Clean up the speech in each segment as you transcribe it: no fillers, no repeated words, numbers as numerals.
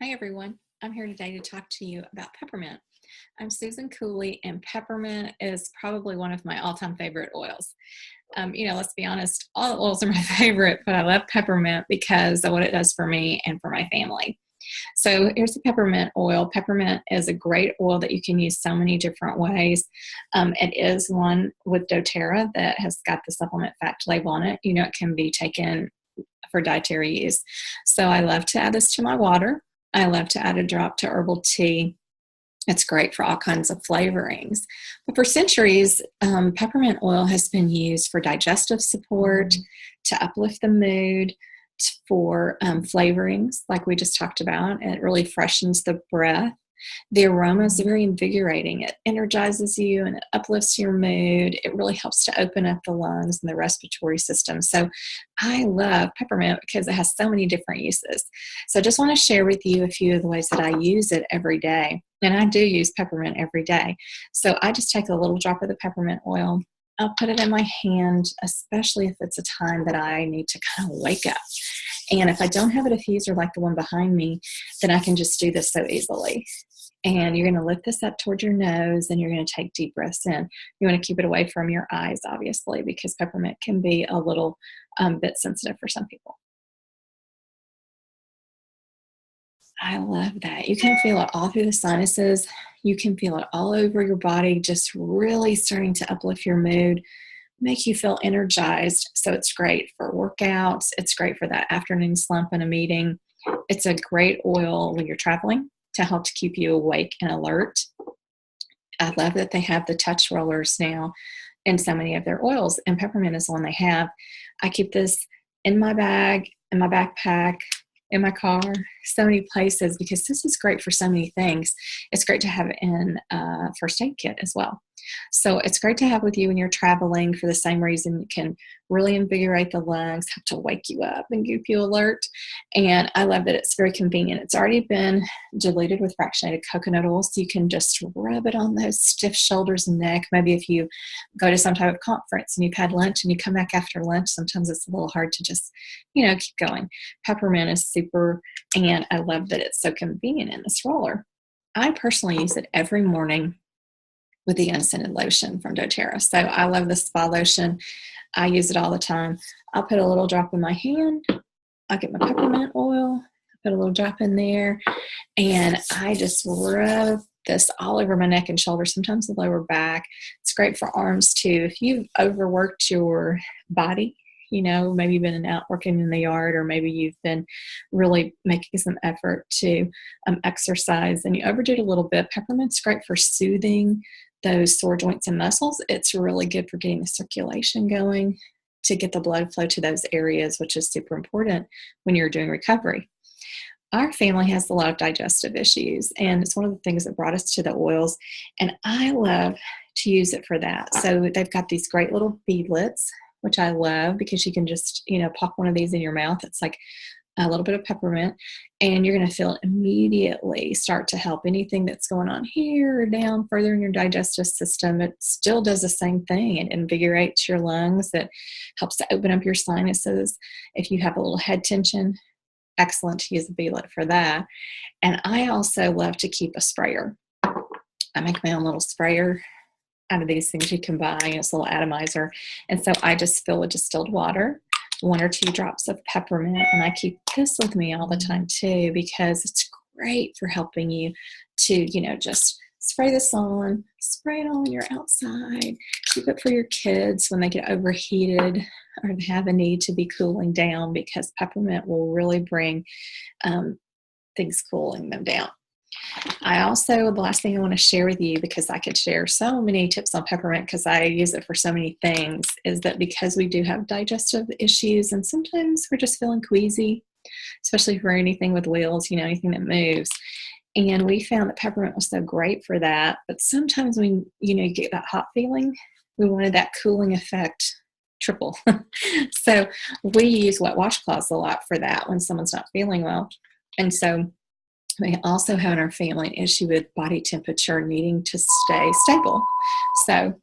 Hi everyone, I'm here today to talk to you about peppermint. I'm Susan Cooley, and peppermint is probably one of my all-time favorite oils. Let's be honest, all the oils are my favorite, but I love peppermint because of what it does for me and for my family. So here's the peppermint oil. Peppermint is a great oil that you can use so many different ways. It is one with doTERRA that has got the supplement fact label on it. You know, it can be taken for dietary use. So I love to add this to my water. I love to add a drop to herbal tea. It's great for all kinds of flavorings. But for centuries, peppermint oil has been used for digestive support, to uplift the mood, for flavorings, like we just talked about. It really freshens the breath. The aroma is very invigorating. It energizes you and it uplifts your mood. It really helps to open up the lungs and the respiratory system. So I love peppermint because it has so many different uses. So I just want to share with you a few of the ways that I use it every day. And I do use peppermint every day. So I just take a little drop of the peppermint oil. I'll put it in my hand, especially if it's a time that I need to kind of wake up. And if I don't have a diffuser like the one behind me, then I can just do this so easily. And you're going to lift this up towards your nose and you're going to take deep breaths in. You want to keep it away from your eyes, obviously, because peppermint can be a little bit sensitive for some people. I love that. You can feel it all through the sinuses. You can feel it all over your body, just really starting to uplift your mood, make you feel energized. So it's great for workouts. It's great for that afternoon slump in a meeting. It's a great oil when you're traveling to help to keep you awake and alert. I love that they have the touch rollers now in so many of their oils, and peppermint is the one they have. I keep this in my bag, in my backpack, in my car, so many places, because this is great for so many things. It's great to have it in a first aid kit as well. So it's great to have with you when you're traveling for the same reason. It can really invigorate the lungs, help to wake you up and keep you alert. And I love that it's very convenient. It's already been diluted with fractionated coconut oil, so you can just rub it on those stiff shoulders and neck. Maybe if you go to some type of conference and you've had lunch and you come back after lunch, sometimes it's a little hard to just, keep going. Peppermint is super, and I love that it's so convenient in this roller. I personally use it every morning with the unscented lotion from doTERRA. So I love the spa lotion. I use it all the time. I'll put a little drop in my hand. I'll get my peppermint oil, put a little drop in there, and I just rub this all over my neck and shoulders, sometimes the lower back. It's great for arms too. If you've overworked your body, maybe you've been out working in the yard, or maybe you've been really making some effort to exercise and you overdid a little bit, peppermint's great for soothing those sore joints and muscles. It's really good for getting the circulation going, to get the blood flow to those areas, which is super important when you're doing recovery. Our family has a lot of digestive issues, and it's one of the things that brought us to the oils, and I love to use it for that. So they've got these great little beadlets, which I love because you can just, pop one of these in your mouth. It's like a little bit of peppermint, and you're going to feel it immediately start to help anything that's going on here or down further in your digestive system. It still does the same thing. It invigorates your lungs. It helps to open up your sinuses. If you have a little head tension, excellent to use a beadlet for that. And I also love to keep a sprayer. I make my own little sprayer out of these things you can buy. It's a little atomizer. And so I just fill with distilled water, 1 or 2 drops of peppermint, and I keep this with me all the time too, because it's great for helping you to, just spray this on, spray it on when you're outside, keep it for your kids when they get overheated or have a need to be cooling down, because peppermint will really bring things cooling them down. The last thing I want to share with you, because I could share so many tips on peppermint because I use it for so many things, is that because we do have digestive issues and sometimes we're just feeling queasy, especially for anything with wheels, anything that moves. And we found that peppermint was so great for that. But sometimes when, you get that hot feeling, we wanted that cooling effect triple. So we use wet washcloths a lot for that when someone's not feeling well. And so we also have in our family an issue with body temperature needing to stay stable. So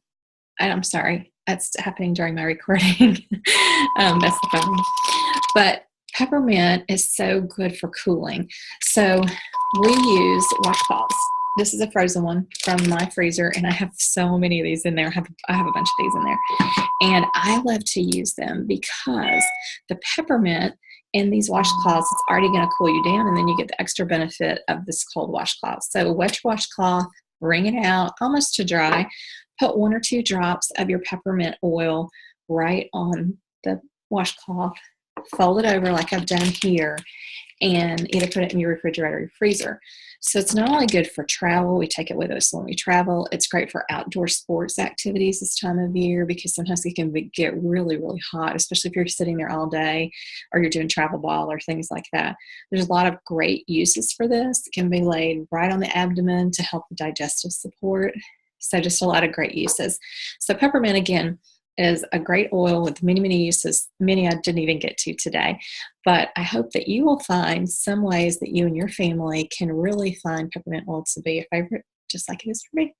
I'm sorry, that's happening during my recording. That's the problem. But Peppermint is so good for cooling. So we use washcloths. This is a frozen one from my freezer, and I have so many of these in there. I have a bunch of these in there. And I love to use them because the peppermint in these washcloths, it's already going to cool you down, and then you get the extra benefit of this cold washcloth. So wet your washcloth, wring it out almost to dry. Put 1 or 2 drops of your peppermint oil right on the washcloth. Fold it over like I've done here, and either put it in your refrigerator or your freezer. So it's not only good for travel, we take it with us when we travel. It's great for outdoor sports activities this time of year because sometimes it can get really, really hot, especially if you're sitting there all day or you're doing travel ball or things like that. There's a lot of great uses for this. It can be laid right on the abdomen to help with digestive support. So just a lot of great uses. So peppermint, again, is a great oil with many, many uses, many I didn't even get to today. But I hope that you will find some ways that you and your family can really find peppermint oil to be a favorite, just like it is for me.